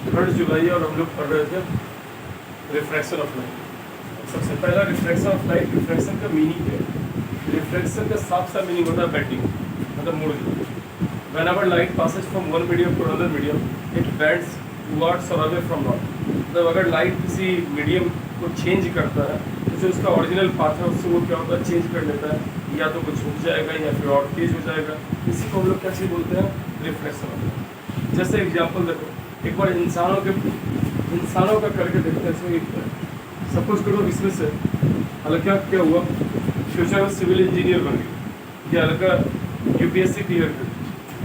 3 जुलाई और हम लोग पढ़ रहे थे रिफ्रैक्शन ऑफ लाइट। सबसे पहला रिफ्रैक्शन ऑफ लाइट, रिफ्रैक्शन का मीनिंग है। रिफ्रैक्शन का साफ साफ मीनिंग होता है बेंडिंग, मतलब मुड़ जाना। Whenever light passes from one medium to another medium, it bends towards or away from north। मतलब अगर लाइट किसी मीडियम को चेंज करता है तो जो उसका ओरिजिनल पाथ है उससे वो क्या होता है, चेंज कर लेता है, या तो वो झुक जाएगा या फिर और तेज हो जाएगा। इसी को हम लोग कैसे बोलते हैं, रिफ्लेक्शन होता है। जैसे एग्जाम्पल देखो, एक बार इंसानों का करके देखते हैं। इसमें सपोज करो इसमें से हल्का क्या हुआ, फ्यूचर में सिविल इंजीनियर बन गया, या हल्का यूपीएससी क्लियर कर,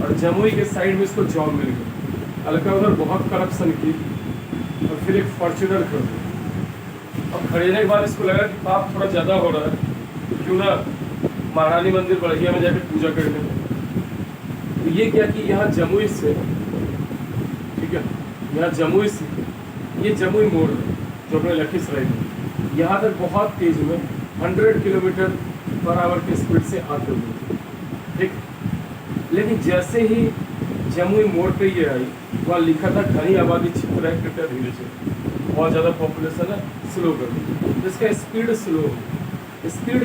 और जमुई के साइड में इसको जॉब मिल गई। हल्का उधर बहुत करप्शन की और फिर एक फॉर्च्यूनर खरीद, और खरीदने के बाद इसको लगा कि पाप थोड़ा ज़्यादा हो रहा है, क्यों ना महारानी मंदिर बढ़िया में जाकर पूजा कर लें। तो ये क्या कि यहाँ जमुई से, ठीक है, यहाँ जमुई से ये जमुई मोड़ है जो अपने लखीसराय में, यहाँ तक बहुत तेज में 100 किलोमीटर पर आवर की स्पीड से आते हुए, ठीक। लेकिन जैसे ही जमुई मोड़ पे ये आई, वहाँ लिखा था घनी आबादी क्षेत्र है, कृपया धीरे से, बहुत ज़्यादा पॉपुलेशन है, स्लो कर दो। तो इसका स्पीड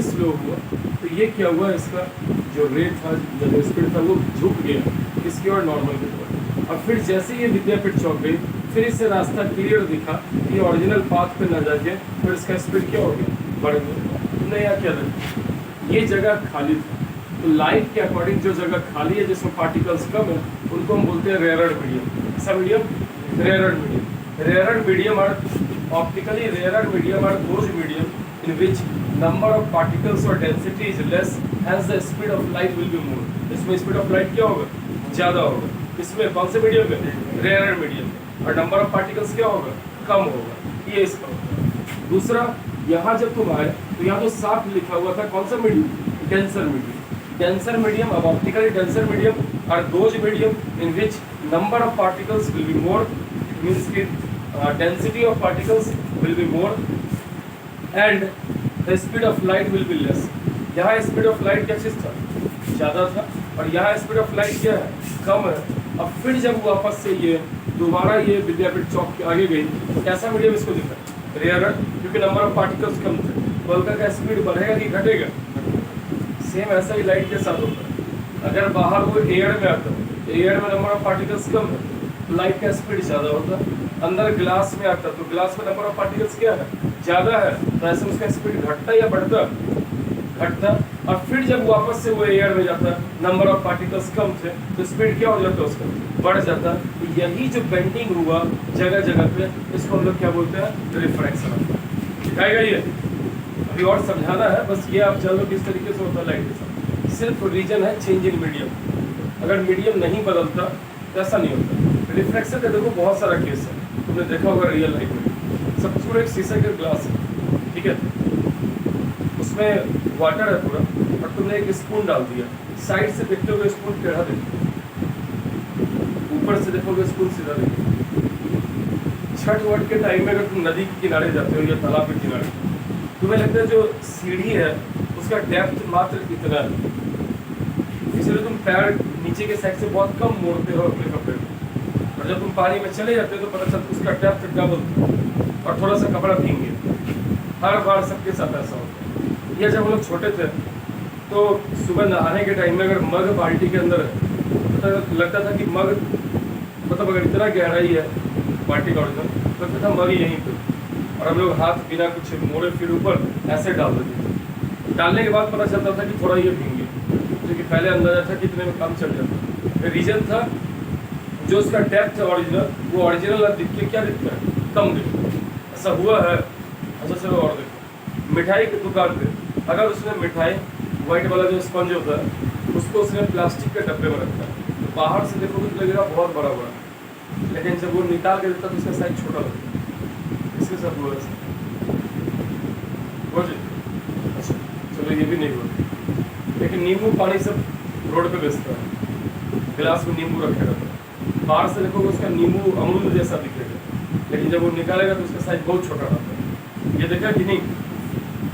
स्लो हुआ। तो ये क्या हुआ, इसका जो रेट था, जो स्पीड था, वो झुक गया इसकी और नॉर्मल की तरफ। और फिर जैसे ये विद्यापीठ चौक गई, फिर इससे रास्ता क्लियर दिखा, ये ओरिजिनल पाथ पे ना जाके फिर इसका स्पीड क्या हो गया, बढ़ गया। नया क्या लगा, ये जगह खाली थी। तो लाइट के अकॉर्डिंग जो जगह खाली है जिसमें पार्टिकल्स कम है, उनको हम बोलते हैं रेयरड मीडियम। ऐसा medium, rarer medium. Rarer medium are optically rarer medium are those medium in which number of particles और density is less, hence the speed of light will be more. इसमें speed of light क्या होगा, ज़्यादा होगा। इसमें कौन से medium में, रेयरड मीडियम में। और नंबर ऑफ पार्टिकल्स क्या होगा, कम होगा। ये इसका होगा। दूसरा, यहाँ जब तुम आए तो यहाँ तो साफ लिखा हुआ था कौन सा medium, denser medium. Denser medium, अब optically denser medium are those medium in which number of particles will be more, means कि density of particles will be more and the speed of light will be less। यहाँ speed of light क्या चीज़ था, ज़्यादा था, और यहाँ speed of light क्या है, कम है। अब फिर जब वापस से ये दोबारा ये विद्यापीठ चौक के आगे गई तो कैसा मीडियम इसको दिखा, रेयरर, क्योंकि नंबर ऑफ पार्टिकल्स कम थे। बल्कि का स्पीड बढ़ेगा कि घटेगा, सेम ऐसा ही लाइट के साथ होता है। अगर बाहर वो एयर में आता है, एयर में नंबर ऑफ पार्टिकल्स कम है तो लाइट का स्पीड ज़्यादा होता है। अंदर ग्लास में आता है तो ग्लास में नंबर ऑफ पार्टिकल्स क्या है, ज़्यादा है, तो ऐसे उसका स्पीड घटता या बढ़ता, घटता। और फिर जब वापस से वो एयर में जाता है, नंबर ऑफ पार्टिकल्स कम थे तो स्पीड क्या हो जाता है, उसका बढ़ जाता। तो यही जो बेंडिंग हुआ जगह जगह पे, इसको हम लोग क्या बोलते हैं, रिफ्रैक्शन। दिखाएगा ये, अभी और समझाना है, बस ये आप जान लो किस तरीके से होता है लाइट के साथ। सिर्फ रीजन है चेंज इन मीडियम। अगर मीडियम नहीं बदलता तो ऐसा नहीं होता। रिफ्रैक्शन का देखो बहुत सारा केस है, तुमने देखा होगा रियल लाइफ में। सपोज एक शीशे का ग्लास है, ठीक है, उसमें वाटर है पूरा, और तुमने एक स्पून डाल दिया। साइड से देखते हुए स्पून टेढ़ा देखते, ऊपर से देखोगे स्पून सीधा देखते। छठ वट के टाइम में अगर तुम नदी के किनारे जाते हो या तालाब के किनारे, तुम्हें लगता है जो सीढ़ी है उसका डेप्थ मात्र इतना है, इसलिए तुम पैर नीचे के साइड से बहुत कम मोड़ते हो अपने कपड़े को, और जब तुम पानी में चले जाते हो तो पता चलता उसका डेप्थ डबल और थोड़ा सा कपड़ा भीग गया। हर बार सबके साथ ऐसा होता है। या जब हम लोग छोटे थे तो सुबह नहाने के टाइम में अगर मग बाल्टी के अंदर है तो लगता था कि मग, मतलब अगर इतना गहराई है बाल्टी का ओरिजिनल, तो लगता था मग यहीं पर, और हम लोग हाथ बिना कुछ मोड़े फिर ऊपर ऐसे डाल देते थे। डालने के बाद पता चलता था कि थोड़ा ये भींगे, क्योंकि पहले अंदाजा था कि इतने में काम चल जाता। रीजन था जो उसका डेप्थ है ओरिजिनल, वो ओरिजिनल दिख के क्या दिखता है, कम दिखता है। ऐसा हुआ है। अच्छा चलो और देखो, मिठाई की दुकान पे अगर उसने मिठाई वाइट वाला जो स्पंज होता है उसको उसने प्लास्टिक के डब्बे में रखा है, तो बाहर से देखोगे तो लगेगा बहुत बड़ा बड़ा, लेकिन जब वो निकाल के देता तो उसका साइज छोटा लगता है। इसके साथ हुआ ऐसा हो जी। अच्छा चलो ये भी नहीं हुआ। लेकिन नींबू पानी सब रोड पे बेचता है, गिलास में नींबू रखे रहता है, बाहर से देखोगे उसका नींबू अमरूद जैसा दिखेगा, लेकिन जब वो निकालेगा तो उसका साइज बहुत छोटा रहता है। ये देखा कि नहीं?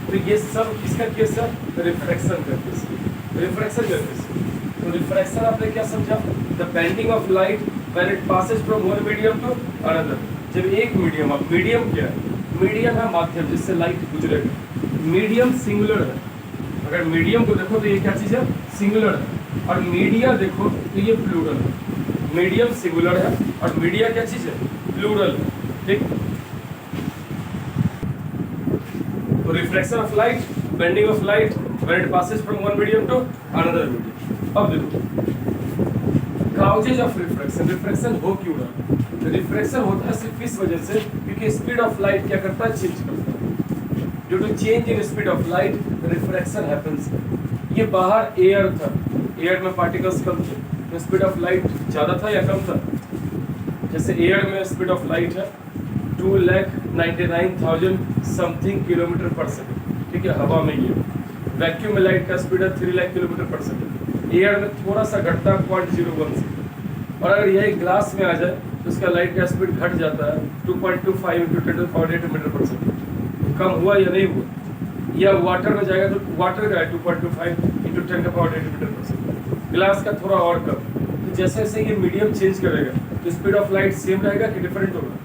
तो ये सब किसका केस है? रिफ्रैक्शन का केस, रिफ्रैक्शन का केस। तो तो रिफ्रैक्शन आपने क्या समझा? The bending of light when it passes from one medium to another. जब एक मीडियम, अब मीडियम क्या है? मीडियम है माध्यम जिससे लाइट गुजरेगा। मीडियम सिंगुलर है, अगर मीडियम को देखो तो ये क्या चीज़ है? सिंगुलर है। और मीडिया देखो तो ये प्लूरल है। मीडियम सिंगुलर है और मीडिया क्या चीज़ है? प्लूरल है। ठीक, तो reflection of light, bending of light when it passes from one medium to another medium. अब देखो काउजेज ऑफ रिफ्रैक्शन, रिफ्रैक्शन हो क्यों रहा? रिफ्रैक्शन होता है सिर्फ इस वजह से क्योंकि स्पीड ऑफ लाइट क्या करता है? चेंज करता है। Due to change in speed of light refraction happens. ये बाहर एयर था, एयर में पार्टिकल्स कम थे तो स्पीड ऑफ लाइट ज़्यादा था या कम था? जैसे एयर में स्पीड ऑफ लाइट है 2,99,000 समथिंग किलोमीटर पर सेकेंड, ठीक है, हवा में ये। वैक्यूम में लाइट का स्पीड है 3 लाख किलोमीटर पर सेकेंड। एयर में थोड़ा सा घटता है 0.01 सेकेंड। और अगर यही ग्लास में आ जाए तो उसका लाइट का स्पीड घट जाता है 2.25 × 10⁸ मीटर पर सेकेंड। कम हुआ या नहीं हुआ? या वाटर में जाएगा तो वाटर का है 2.25 × 10⁸ मीटर पर सेकेंड। ग्लास का थोड़ा और कम। तो जैसे जैसे ये मीडियम चेंज करेगा तो स्पीड ऑफ लाइट सेम रहेगा कि डिफरेंट होगा?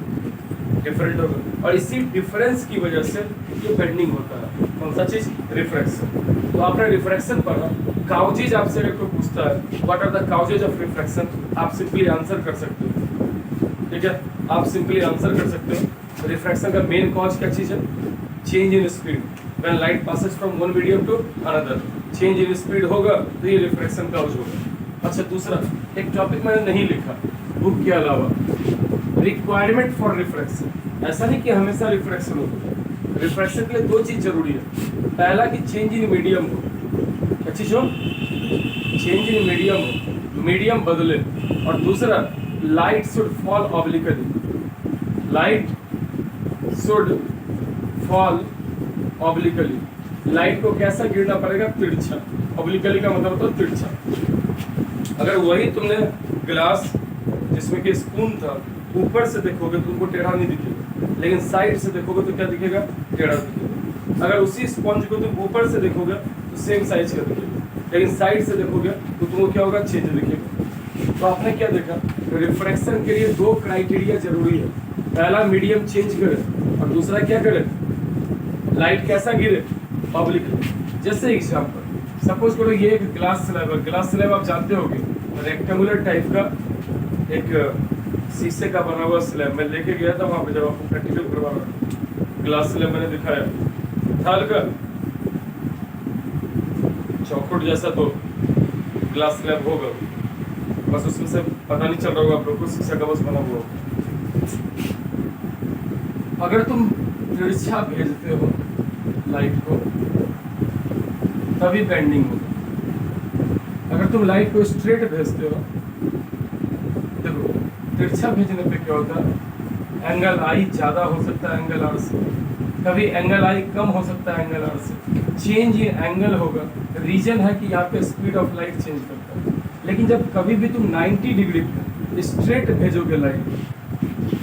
डिफरेंट होगा। और इसी डिफरेंस की वजह से ये बेंडिंग होता है। कौन सा चीज? रिफ्रैक्शन। तो आपने रिफ्रैक्शन पढ़ा। काउजेज आपसे अगर कोई पूछता है what are the causes of refraction, आप सिंपली आंसर कर सकते हो। ठीक है, आप सिंपली आंसर कर सकते हो। रिफ्रैक्शन का मेन कॉज क्या चीज है? Change in speed when light passes from one medium to another. Change in speed होगा तो ये रिफ्रैक्शन काउज होगा। अच्छा, दूसरा एक टॉपिक मैंने नहीं लिखा बुक के अलावा, रिक्वायरमेंट फॉर रिफ्रैक्शन। ऐसा नहीं कि हमेशा रिफ्रैक्शन होगा। रिफ्रैक्शन के लिए दो चीज जरूरी है। पहला कि चेंज इन मीडियम हो। क्या चीज हो? चेंज इन मीडियम हो, मीडियम बदले। और दूसरा light should fall obliquely. Light should fall obliquely. Light को कैसा गिरना पड़ेगा? तिरछा। ऑब्लिकली का मतलब होता है तिरछा। अगर वही तुमने ग्लास जिसमें कि स्पून था ऊपर से देखोगे तो तुमको टेढ़ा नहीं दिखेगा, लेकिन साइड से देखोगे तो क्या दिखेगा? टेढ़ा दिखेगा। अगर उसी स्पंज को तुम ऊपर से देखोगे तो सेम साइज का दिखेगा, लेकिन साइड से देखोगे तो तुमको क्या होगा? चेंज दिखेगा। तो आपने क्या देखा? रिफ्रैक्शन के लिए दो क्राइटेरिया जरूरी है। पहला मीडियम चेंज करे और दूसरा क्या करे? लाइट कैसा गिरे? ऑब्लिकली। जैसे एग्जाम्पल सपोज करो ये एक ग्लास स्लैब है। ग्लास स्लैब आप जानते होगे रेक्टेंगुलर टाइप का एक शीशे का बना हुआ स्लैब। मैं लेके गया था वहाँ पे जब आपको प्रैक्टिकल करवा रहा। ग्लास स्लैब मैंने दिखाया था हल्का चौखुट जैसा, तो ग्लास स्लैब होगा, बस उसमें से पता नहीं चल रहा होगा आप लोग को, शीशा का बस बना हुआ। अगर तुम तिरछा भेजते हो लाइट को तभी बेंडिंग होगा। अगर तुम लाइट को स्ट्रेट भेजते हो, देखो तिरछा भेजने पे क्या होता है? एंगल आई ज़्यादा हो सकता है एंगल आर से, कभी एंगल आई कम हो सकता है एंगल आर से। चेंज इन एंगल होगा, रीजन है कि यहाँ पे स्पीड ऑफ लाइट चेंज करता है। लेकिन जब कभी भी तुम 90 डिग्री पे स्ट्रेट भेजोगे लाइट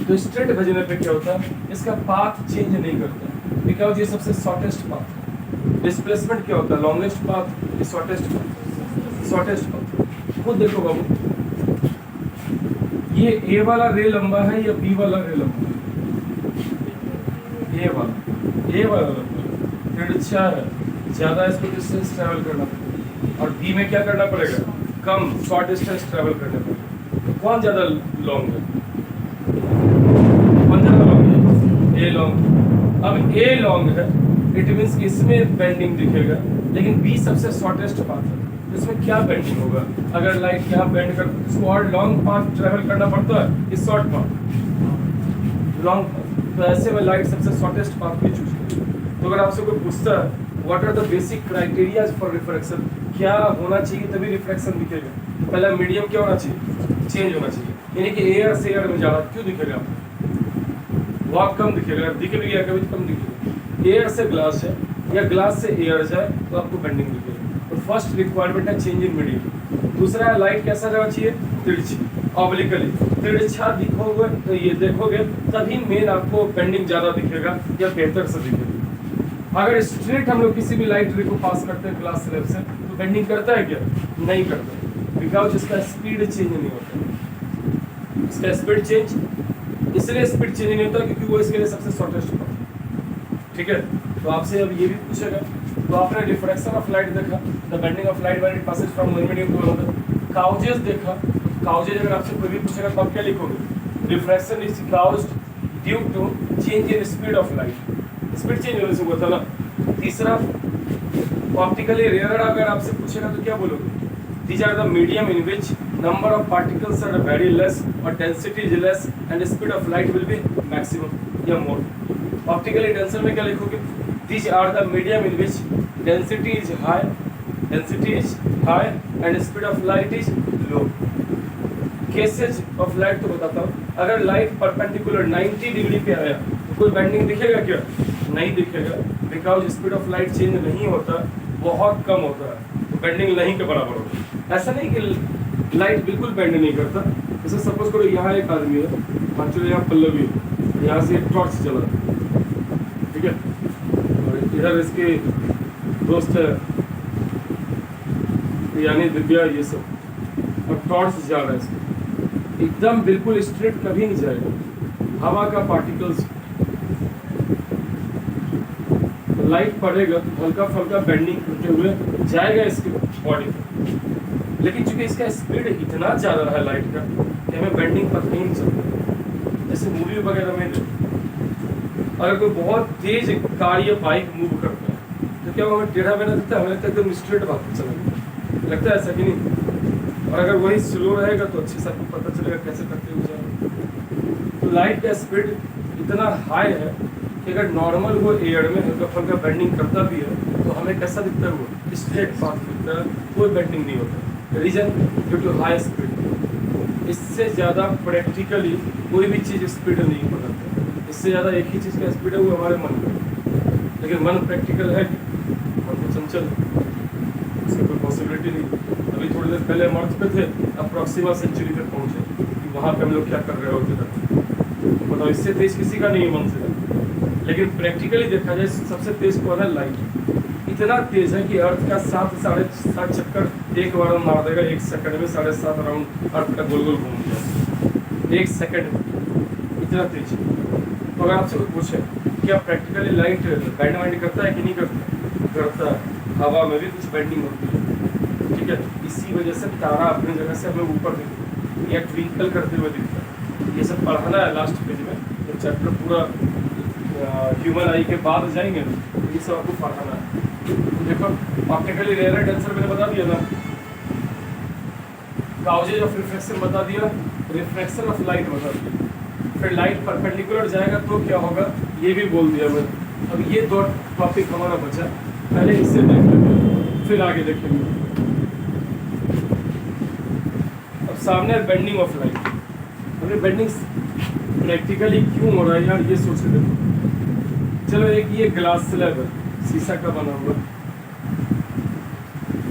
तो स्ट्रेट भेजने पे क्या होता है? इसका पाथ चेंज नहीं करता, बिकॉज ये सबसे शॉर्टेस्ट पाथ है। डिस्प्लेसमेंट क्या होता है? Longest path, shortest path. Shortest path खुद देखो बाबू, ये ए वाला रे लंबा है या बी वाला रे लंबा है? ए वाला लंबा तिरछा है, ज़्यादा इसको डिस्टेंस ट्रैवल करना पड़ेगा। और बी में क्या करना पड़ेगा? कम शॉर्ट डिस्टेंस ट्रैवल करना पड़ेगा। तो कौन ज़्यादा लॉन्ग है? कौन ज़्यादा लॉन्ग है? A long. अब ए लॉन्ग है इट मीन्स कि इसमें बेंडिंग दिखेगा, लेकिन बी सबसे शॉर्टेस्ट पाथ है, तो इसमें क्या बेंडिंग होगा? अगर लाइट यहाँ बेंड कर इसको और लॉन्ग पाथ ट्रैवल करना पड़ता है कि शॉर्ट पाथ? Long path. तो ऐसे में लाइट सबसे शॉर्टेस्ट पाथ भी चूज करेगी। तो अगर आपसे कोई पूछता है what are the basic criteria for refraction, क्या होना चाहिए तभी रिफ्रैक्शन दिखेगा, तो पहला मीडियम क्या होना चाहिए? चेंज होना चाहिए। यानी कि एयर से एयर में ज़्यादा क्यों दिखेगा? बहुत कम दिखेगा। दिख भी गया कभी तो कम दिखेगा। एयर से ग्लास है या ग्लास से एयर जाए तो आपको बेंडिंग दिखेगा। तो फर्स्ट रिक्वायरमेंट है चेंज इन मीडियम। दूसरा है लाइट कैसा रहना चाहिए? तिरछी, ऑब्लिकली। तिरछा दिखोगे तो ये देखोगे तभी मेन आपको बेंडिंग ज़्यादा दिखेगा या बेहतर से दिखेगा। अगर स्ट्रेट हम लोग किसी भी लाइट रे को पास करते हैं ग्लास स्लैब से तो बेंडिंग करता है क्या? नहीं करता, बिकॉज इसका स्पीड चेंज नहीं होता। इसका स्पीड चेंज इसलिए स्पीड चेंज नहीं होता क्योंकि वो इसके लिए सबसे शॉर्टेस्ट पाथ है। ठीक है, तो आपसे अब ये भी पूछेगा, तो आपने रिफ्रैक्शन ऑफ लाइट देखा, the bending of light when it passes from one medium to another. Causes देखा, काउजेस अगर आपसे कोई भी पूछेगा तो आप क्या लिखोगे? Refraction is caused due to change in speed of light, speed change होने से हुआ था ना। तीसरा ऑप्टिकली रेयर, अगर आपसे पूछेगा तो क्या बोलोगे? These are the medium in which number of particles are very less or density is less and speed of light will be maximum या more। Optically denser में क्या लिखोगे? These are the medium in which density is high and speed of light is low। Cases of light तो बताता हूँ, अगर light perpendicular 90 degree पे आया तो कोई बेंडिंग दिखेगा क्या? नहीं दिखेगा, because speed of light change नहीं होता, बहुत कम होता है, तो बेंडिंग नहीं के बराबर होता। ऐसा नहीं कि लाइट बिल्कुल बेंड नहीं करता। जैसे सपोज करो यहाँ एक आदमी है, एक्चुअली यहाँ पल्लवी है, यहाँ से एक टॉर्च चला, ठीक है, और इधर इसके दोस्त है यानी दिव्या, ये सब, और टॉर्च जा रहा है इसमें, एकदम बिल्कुल स्ट्रेट कभी नहीं जाएगा, हवा का पार्टिकल्स, लाइट पड़ेगा तो हल्का फुल्का बेंडिंग करते हुए जाएगा इसके बॉडी पे, लेकिन चूंकि इसका स्पीड इतना ज़्यादा है लाइट का कि हमें बेंडिंग पता ही नहीं चलता। जैसे मूवी वगैरह में अगर कोई बहुत तेज कार या बाइक मूव करता है तो क्या वो हमें टेढ़ा मेढ़ा दिखता है? हमें लगता है एकदम स्ट्रेट बात चलेगा, लगता है ऐसा कि नहीं? और अगर वही स्लो रहेगा तो अच्छे से आपको पता चलेगा कैसे करते हुए जाएगा। तो लाइट का स्पीड इतना हाई है कि अगर नॉर्मल वो एयर में हल्का फुल्का बेंडिंग करता भी है तो हमें कैसा दिखता है? वो स्ट्रेट पाथ दिखता है, कोई बेंडिंग नहीं होता। Reason due to high speed. इससे ज़्यादा प्रैक्टिकली कोई भी चीज़ स्पीड नहीं पकड़ता। इससे ज़्यादा एक ही चीज़ का स्पीड है, वो हमारे मन का, लेकिन मन प्रैक्टिकल है कि मन तो चंचल, उसकी कोई पॉसिबिलिटी नहीं। अभी थोड़ी देर पहले हम अर्थ पे थे, अब प्रॉक्सिमा सेंचुरी पे पहुँचे कि वहाँ पे हम लोग क्या कर रहे होते थे, बताओ। इससे तेज किसी का नहीं है मन से, लेकिन प्रैक्टिकली देखा जाए सबसे तेज कौन है? लाइट। इतना तेज है कि अर्थ का 7-7.5 चक्कर एक बार मार देगा, 1 सेकंड में 7.5 राउंड अर्थ का गोल गोल घूम जाए 1 सेकंड में, इतना तेज है। तो अगर आपसे कोई पूछे क्या प्रैक्टिकली लाइट बेंड वाइंड करता है कि नहीं करता? करता है, हवा में भी कुछ बेंडिंग होती है, ठीक है। इसी वजह से तारा अपनी जगह से हमें ऊपर दिखता है या ट्विंकल करते हुए दिखता है। ये सब पढ़ाना है लास्ट पेज में, तो चैप्टर पूरा ह्यूमन आई के बाद जाएंगे तो ये सब आपको पढ़ाना है। तो देखो ऑप्टिकली रेयर डेंसर मैंने बता दिया ना, काउजेज ऑफ रिफ्रैक्शन बता दिया, रिफ्रैक्शन ऑफ लाइट बता दिया, फिर लाइट परपेंडिकुलर जाएगा तो क्या होगा ये भी बोल दिया मैंने। अब ये 2 टॉपिक हमारा बचा, पहले इससे देख लेंगे फिर आगे देखेंगे। अब सामने बेंडिंग ऑफ लाइट। अभी बेंडिंग प्रैक्टिकली क्यों हो रहा है यार, ये सोच के देखो। चलो एक ये ग्लास स्लैब है, शीशा का बना हुआ,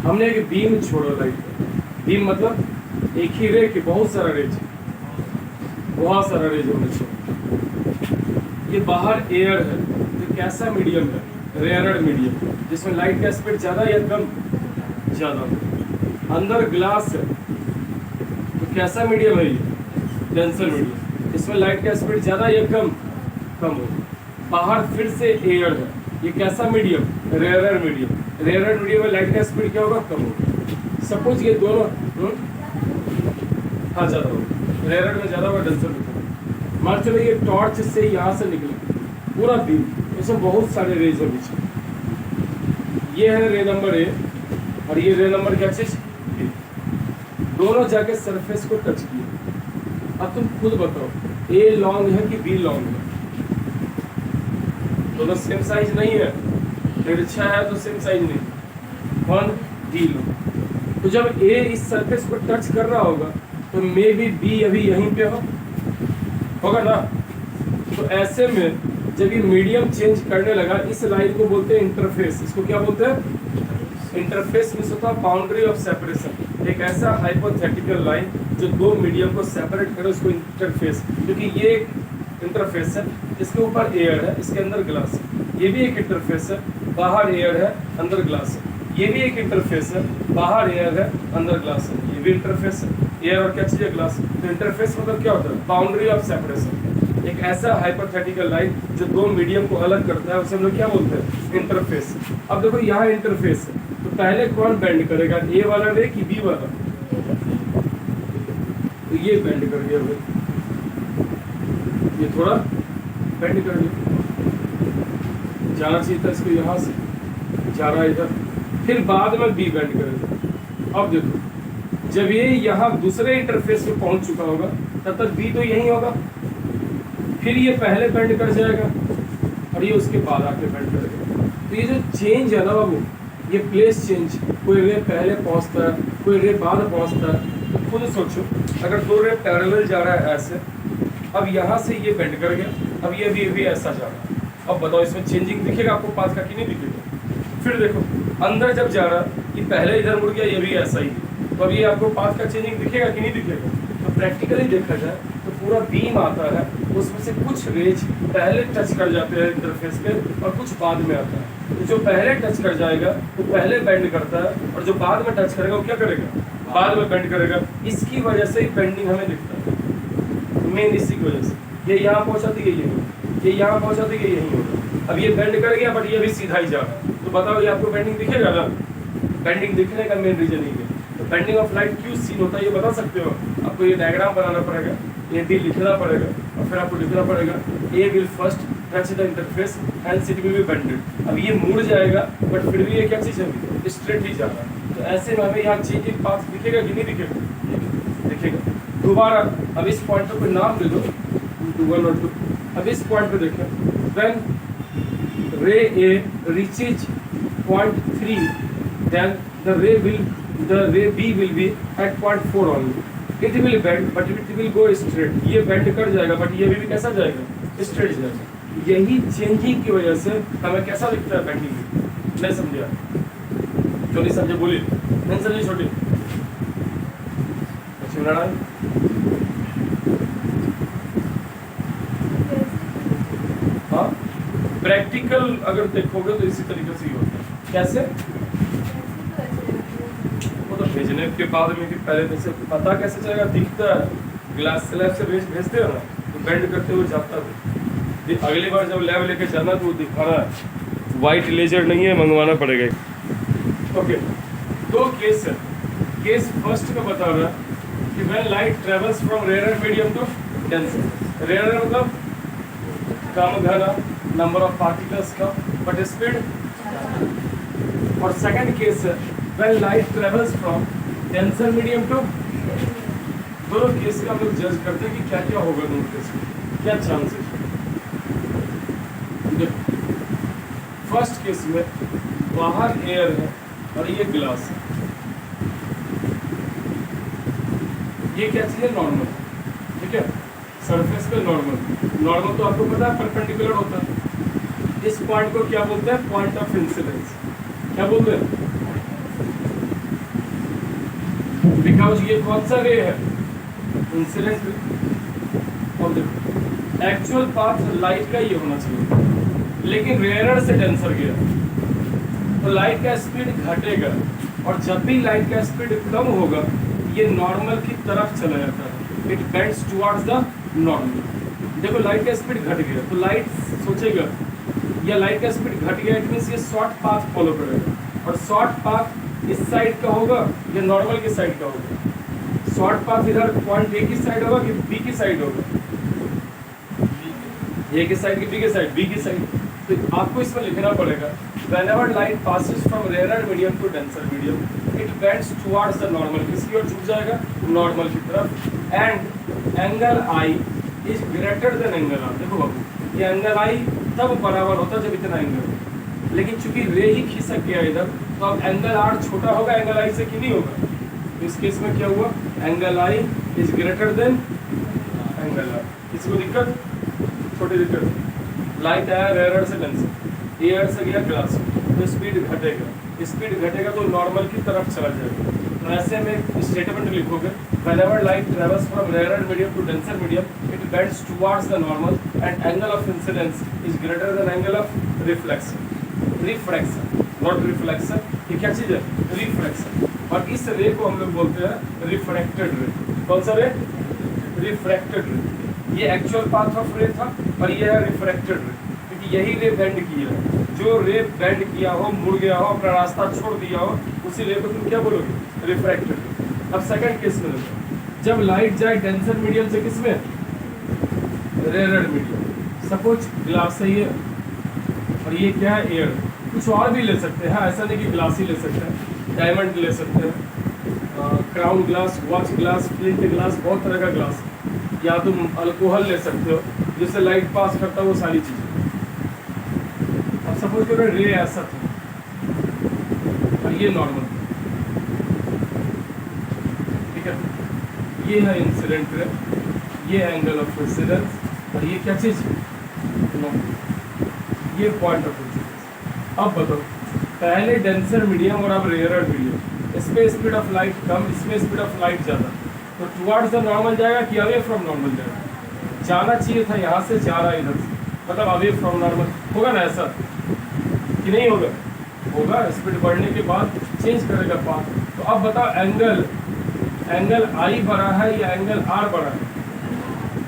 हमने एक बीम छोड़ा लाइट का। बीम मतलब एक ही रे के बहुत सारा रेज होने चाहिए। ये बाहर एयर है, तो कैसा मीडियम है? रेयरड मीडियम, जिसमें लाइट का स्पीड ज़्यादा या कम? ज़्यादा। अंदर ग्लास है, तो कैसा मीडियम है? ये डेंसर मीडियम, इसमें लाइट का स्पीड ज़्यादा या कम? कम हो। बाहर फिर से एयर है, ये कैसा medium? Rare medium. Rare medium में लाइट का स्पीड क्या होगा? कम होगा। सपोज ये दोनों हाँ ज़्यादा होगा, रेयर में ज़्यादा होगा, डेंसर में। मान चलो ये टॉर्च से यहाँ से निकले पूरा बीम, इसमें बहुत सारे रेज है पीछे। ये है रे नंबर ए और ये रे नंबर क्या चीज़? बी। दोनों जाके सरफेस को टच किए। अब तुम खुद बताओ ए लॉन्ग है कि बी लॉन्ग है? दोनों सेम साइज नहीं है, तिरछा है तो सेम साइज नहीं। 1 डी लो, तो जब ए इस सरफेस को टच कर रहा होगा तो मे बी बी अभी यहीं पे होगा ना। तो ऐसे में जब ये मीडियम चेंज करने लगा, इस लाइन को बोलते हैं इंटरफेस। इसको क्या बोलते हैं? इंटरफेस मींस होता है बाउंड्री ऑफ सेपरेशन, एक ऐसा हाइपोथेटिकल लाइन जो 2 मीडियम को सेपरेट करे, उसको इंटरफेस। क्योंकि ये एक इंटरफेस है, इसके ऊपर एयर है, इसके अंदर ग्लास है। ये भी एक इंटरफेस है, बाहर एयर है, अंदर ग्लास है। ये भी एक इंटरफेस है, बाहर एयर है, अंदर ग्लास है। ये भी इंटरफेस है, एयर और क्या चीज है, ग्लास। तो इंटरफेस मतलब क्या होता है, बाउंड्री ऑफ सेपरेशन, एक ऐसा हाइपोथेटिकल लाइन जो दो मीडियम को अलग करता है, उसे हम लोग क्या बोलते हैं, इंटरफेस। अब देखो यहाँ इंटरफेस है, तो पहले कौन बेंड करेगा, ए वाला रे कि बी वाला, तो ये बेंड कर गया भाई, ये थोड़ा बेंड कर गया, जाना चाहिए था इसको यहाँ से, जा रहा है इधर, फिर बाद में बी बेंड करेगा। अब देखो जब ये यहाँ दूसरे इंटरफेस पे पहुंच चुका होगा तब तक बी तो यही होगा, फिर ये पहले बेंड कर जाएगा और ये उसके बाद आके बेंड करेगा। तो ये जो चेंज है ना बाबू, ये प्लेस चेंज, कोई रे पहले पहुंचता है, कोई रे बाद पहुंचता है। तो खुद सोचो, अगर दो रे पैरेलल जा रहा है ऐसे, अब यहाँ से ये बेंड कर गया, अब ये भी ऐसा जा रहा है, अब बताओ इसमें चेंजिंग दिखेगा आपको पाथ का कि नहीं दिखेगा। फिर देखो अंदर जब जा रहा, ये पहले इधर मुड़ गया, ये भी ऐसा ही, तो अब ये आपको पाथ का चेंजिंग दिखेगा कि नहीं दिखेगा। तो प्रैक्टिकली देखा जाए तो पूरा बीम आता है, उसमें से कुछ रेज पहले टच कर जाते हैं इंटरफेस पे और कुछ बाद में आता है। तो जो पहले टच कर जाएगा वो पहले बेंड करता है, और जो बाद में टच करेगा वो क्या करेगा, बाद में बेंड करेगा। इसकी वजह से ही बेंडिंग हमें दिखता है, मेन इसी की वजह से। ये यहाँ पहुँचा दी गई है, ये यहाँ पहुँचा दी गई, यही होगा। अब ये बेंड कर गया बट ये भी सीधा ही जा रहा है, तो बताओ ये आपको बेंडिंग दिखेगा ना। बेंडिंग दिखने का मेन रीजन ही है। तो बेंडिंग ऑफ लाइट क्यों सीन होता है ये बता सकते हो। आपको ये डायग्राम बनाना पड़ेगा, ये डी लिखना पड़ेगा, और फिर आपको लिखना पड़ेगा a will first touch the interface and it will be bended. अब ये मुड़ जाएगा बट फिर भी ये क्या चीज़ है, स्ट्रेट ही जा रहा है। तो ऐसे में हमें यहाँ चेंजिंग पाथ दिखेगा कि नहीं दिखेगा, दिखेगा। दोबारा अब इस पॉइंट पर कोई नाम दे दो, 1 और 2। अब इस पॉइंट पे देखें, व्हेन रे ए reaches point 3 then the ray B will be at point 4 only. It will bend but it will go straight. ये बेंड कर जाएगा बट ये भी कैसा जाएगा, स्ट्रेट जाएगा। यही चेंजिंग की वजह से हमें कैसा दिखता है बेंडिंग। नहीं समझे आप, जो नहीं समझे बोलिए, नहीं समझे छोटे हाँ। प्रैक्टिकल अगर देखोगे तो इसी तरीके से ही होता है। कैसे, भेजने के बाद में कि पहले जैसे पता कैसे चलेगा, दिखता है ग्लास स्लैब से भेजते हो ना, तो बेंड करते हुए जाता है। अगली बार जब लैब लेके जाना तो वो दिखाना है, वाइट लेजर नहीं है, मंगवाना पड़ेगा। ओके, दो केस है। केस फर्स्ट का बता रहा है कि when light travels from rare medium to denser. Rare मतलब कम घना, नंबर ऑफ पार्टिकल्स का, बट स्पीड। और सेकंड केस है when light travels from denser medium to, दोनों केस का हम लोग जज करते हैं कि क्या क्या होगा दोनों केस में, क्या चांसेस। देखो फर्स्ट केस में बाहर एयर है और ये ग्लास है, ये क्या चीज़ है, नॉर्मल, ठीक है, सरफेस पे नॉर्मल। नॉर्मल तो आपको पता है परपेंडिकुलर होता है। इस पॉइंट को क्या बोलते हैं, पॉइंट ऑफ इंसिडेंस। क्या बोलते हैं, बिकॉज ये कौन सा रे है, इंसिडेंट रे। और देखो एक्चुअल पाथ लाइट का ये होना चाहिए, लेकिन रेयरर से डेंसर गया तो लाइट का स्पीड घटेगा, और जब भी लाइट का स्पीड कम होगा ये नॉर्मल की तरफ चला जाता है, it bends towards the normal. देखो लाइट का स्पीड घट गया तो लाइट सोचेगा, या लाइट का स्पीड घट गया इट मीन्स ये शॉर्ट पाथ फॉलो करेगा, और शॉर्ट पाथ इस साइड का होगा या नॉर्मल की साइड का होगा। शॉर्ट पाथ इधर पॉइंट ए की साइड होगा कि बी की साइड होगा, ए की साइड की बी की साइड, बी की साइड। तो आपको इसमें लिखना पड़ेगा whenever light passes from rarer medium to denser medium it bends towards the normal, किसकी ओर झुक जाएगा, नॉर्मल की तरफ, and angle I is greater than angle R। देखो बाबू ये एंगल I तब बराबर होता है जब इतना एंगल हो, लेकिन चूंकि रे ही खिसक गया इधर तो अब एंगल R छोटा होगा एंगल I से कि नहीं होगा। तो इस केस में क्या हुआ, angle I is greater than angle R। किसी को दिक्कत, छोटी दिक्कत, लाइट आया रेयर से डेंसर, एयर से गया ग्लास, तो स्पीड घटेगा, स्पीड घटेगा तो नॉर्मल की तरफ चला जाएगा। तो ऐसे में स्टेटमेंट लिखोगे whenever light travels from rarer medium to denser medium it bends towards the normal and angle of incidence is greater than angle of reflection। not reflection, ये क्या चीज़ है, रिफ्रैक्शन। और इस रे को हम लोग बोलते हैं रिफ्रैक्टेड रे। कौन सा रे? रिफ्रैक्टेड रे। ये एक्चुअल पाथ ऑफ रे था और ये है रिफ्रैक्टेड रे, क्योंकि यही रे बेंड किया है। जो रे बेंड किया हो, मुड़ गया हो, अपना रास्ता छोड़ दिया हो, उसी रे को तुम क्या बोलोगे? रिफ्रैक्टेड रे। अब सेकंड केस में देखो, जब लाइट जाए डेंसर मीडियम से किसमें? Rare medium. सपोज ग्लास है ये और ये क्या है? एयर। कुछ और भी ले सकते हैं, ऐसा नहीं कि ग्लास ही ले सकते हैं, डायमंड ले सकते हैं, crown glass, watch glass, flint glass, बहुत तरह का ग्लास, या तुम अल्कोहल ले सकते हो जिससे लाइट पास करता है, वो सारी चीज़ें। अब सपोज करो रे ऐसा था और ये नॉर्मल, ठीक है, ये है इंसिडेंट रे, ये एंगल ऑफ इंसिडेंस और ये क्या चीज़? ये पॉइंट ऑफ इंसिडेंस। अब बताओ, पहले डेंसर मीडियम और अब रेयरर मीडियम, इसमें स्पीड ऑफ लाइट कम, इसमें स्पीड ऑफ लाइट ज़्यादा, तो टुवर्ड्स द नॉर्मल जाएगा कि अवे फ्रॉम नॉर्मल जाएगा? जाना चाहिए था यहाँ से, जा रहा है इधर से, मतलब अवे फ्रॉम नॉर्मल। होगा ना ऐसा कि नहीं होगा? होगा। स्पीड बढ़ने के बाद चेंज करेगा पाथ। तो अब बताओ, एंगल आई बड़ा है या एंगल आर बड़ा है?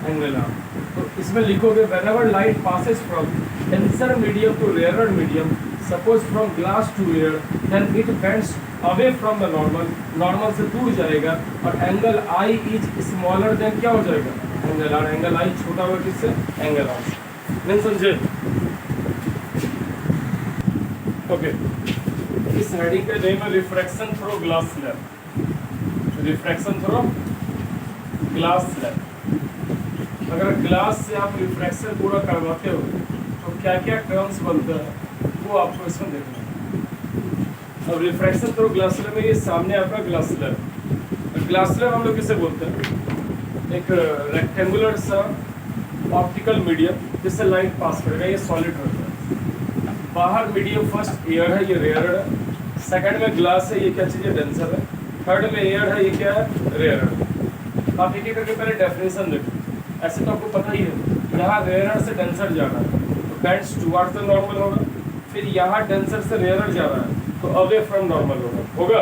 Angle r. तो इसमें लिखोगे whenever light passes from denser medium to rarer medium, suppose from glass to air, then it bends away from the normal, normal से दूर जाएगा और angle i is smaller than क्या हो जाएगा? Angle are. एंगल आई छोटा होगा किससे? एंगल आर से। नहीं समझे? ओके, इस हेडिंग का नेम है refraction through glass slab. Refraction through glass slab. अगर ग्लास से आप रिफ्रैक्शन पूरा करवाते हो तो क्या क्या टर्म्स बनता है वो आपको इसमें देखना है। अब रिफ्रैक्शन थ्रू ग्लास स्लैब में ये सामने आपका ग्लास स्लैब। ग्लास स्लैब हम लोग किसे बोलते हैं? एक रेक्टेंगुलर सा ऑप्टिकल मीडियम जिससे लाइट पास करेगा। ये सॉलिड होता है। बाहर मीडियम फर्स्ट एयर है, ये रेयर है। सेकंड में ग्लास है, ये क्या चीज़ है? डेंसर है। थर्ड में एयर है, ये क्या है? रेयर है। आप एक एक करके पहले डेफिनेशन देखो। ऐसे तो आपको पता ही है, यहाँ रेयर से डेंसर जा रहा है तो बेंड्स टुवर्ड्स द नॉर्मल होगा। फिर यहाँ डेंसर से रेयर जा रहा है तो अवे फ्रॉम नॉर्मल होगा।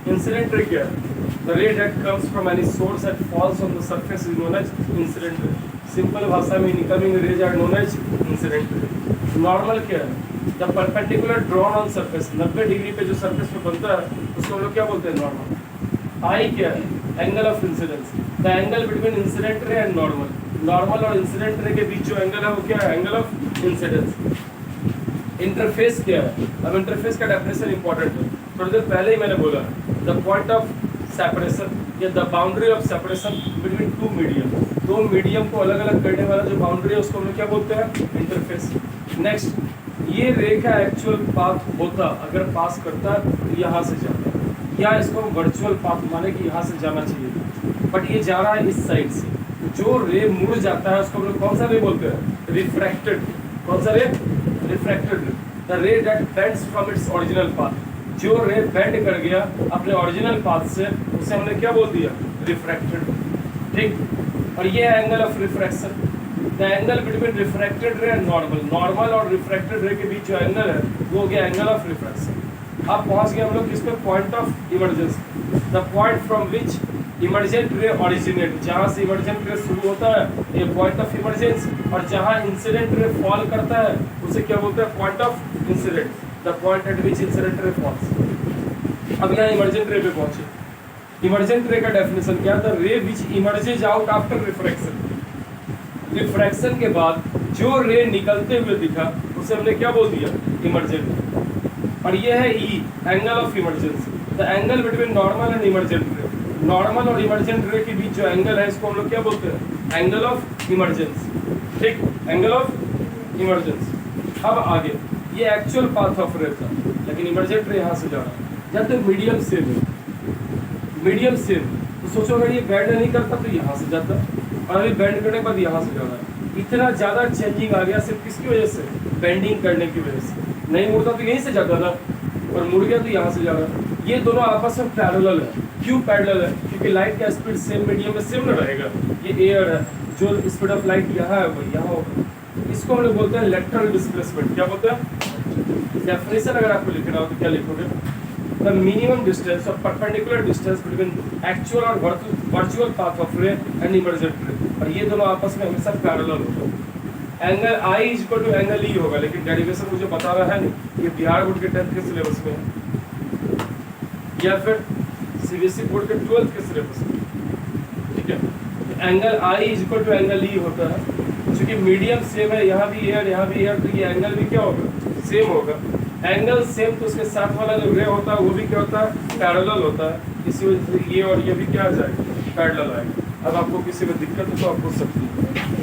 इंसिडेंट रे क्या है? The ray that comes from any source that falls on the surface is known as incident ray. Simple भाषा में incoming rays are known as incident ray. Normal क्या है? जब perpendicular drawn on surface 90 degree पे जो surface पे बनता है उसको हम लोग क्या बोलते हैं? नॉर्मल। आई क्या है? Angle of incidence. The angle between incident ray and normal. Normal और इंसिडेंट रे के बीच जो एंगल है वो क्या है? Angle of incidence. इंटरफेस क्या है? अब इंटरफेस का डेफिनेशन इंपॉर्टेंट है। थोड़ी देर पहले ही मैंने बोला, द पॉइंट ऑफ सेपरेशन या the boundary of separation between two medium. दो मीडियम को अलग अलग करने वाला जो बाउंड्री है उसको हम लोग क्या बोलते हैं? इंटरफेस। नेक्स्ट, ये रे का एक्चुअल पाथ होता अगर पास करता तो यहाँ से जाता, या इसको हम वर्चुअल पाथ माने कि यहाँ से जाना चाहिए, बट ये जा रहा है इस साइड से। जो रे मुड़ जाता है उसको हम लोग कौन सा रे बोलते हैं? रिफ्रैक्टेड। कौन सा रे? Refracted ray. The ray that bends from its original path. जो रे बेंड कर गया अपने ओरिजिनल पाथ से, उसे हमने क्या बोल दिया? रिफ्रैक्टेड। ठीक। और ये angle of refraction, the angle between refracted रे एंड नॉर्मल। नॉर्मल और रिफ्रैक्टेड रे के बीच जो एंगल है वो हो गया एंगल ऑफ रिफ्रैक्शन। अब पहुंच गए हम लोग किस पे? Point of emergence. The point from which emergent रे ऑरिजिनेट। जहाँ से इमर्जेंट रे शुरू होता है ये पॉइंट ऑफ इमर्जेंस, और जहाँ इंसिडेंट रे फॉल करता है उसे क्या बोलते हैं? Point of incident. The point at which incident ray falls. अब यहाँ इमर्जेंट रे पे पहुंचे। इमर्जेंट रे का डेफिनेशन क्या था? Ray which emerges out after refraction. Refraction के बाद जो रे निकलते हुए दिखा उसे हमने क्या बोल दिया? इमर्जेंट। और ये है e, angle of emergence. The angle between normal and emergent ray. Normal और इमर्जेंट रे के बीच जो एंगल है इसको हम लोग क्या बोलते हैं? Angle of emergence. ठीक, एंगल ऑफ इमर्जेंस। अब आगे, ये एक्चुअल पाथ ऑफ रे था लेकिन इमर्जेंट रे यहाँ से जा रहा है। जब तक मीडियम सेम है, मीडियम सेम तो सोचो अगर ये बेंड नहीं करता तो यहाँ से जाता, और अभी बेंड करने के बाद यहाँ से जा रहा है। इतना ज़्यादा चेंजिंग आ गया सिर्फ किसकी वजह से? बेंडिंग करने की वजह से। नहीं मुड़ता तो यहीं से जाता था, और मुड़ गया तो यहाँ से जा रहा है। ये दोनों आपस में पैरेलल है। क्यों पैरेलल है? क्योंकि लाइट का स्पीड सेम मीडियम में सेम न रहेगा। ये एयर है, जो स्पीड ऑफ लाइट यहाँ है वो यहाँ होगा। इसको हम लोग बोलते हैं लेटरल डिस्प्लेसमेंट। क्या बोलते हैं? डेफिनेशन अगर आपको लिखना हो तो क्या लिखोगे? द मिनिमम डिस्टेंस और परपेंडिकुलर डिस्टेंस बिटवीन एक्चुअल और वर्चुअल पाथ ऑफ रे एंड इमर्जेंट रे, और ये दोनों आपस में हमेशा पैरेलल होते हैं। Angle i is equal to angle e होगा, लेकिन डेरिवेशन मुझे बता रहा है नहीं, ये बिहार बोर्ड के 10th के सिलेबस में है या फिर सीबीएसई बोर्ड के 12th के सिलेबस में, ठीक है। Angle i is equal to angle e होता है, क्योंकि मीडियम सेम है, यहाँ भी एयर यहाँ भी एयर, तो ये एंगल भी क्या होगा, सेम होगा। एंगल सेम तो उसके साथ वाला जो रे होता है वो भी क्या होता है, पैरेलल होता है, इसी वजह से ये और ये भी क्या आ जाएगा, पैरेलल आएगा। अब आपको किसी में दिक्कत हो तो आप पूछ सकते हैं।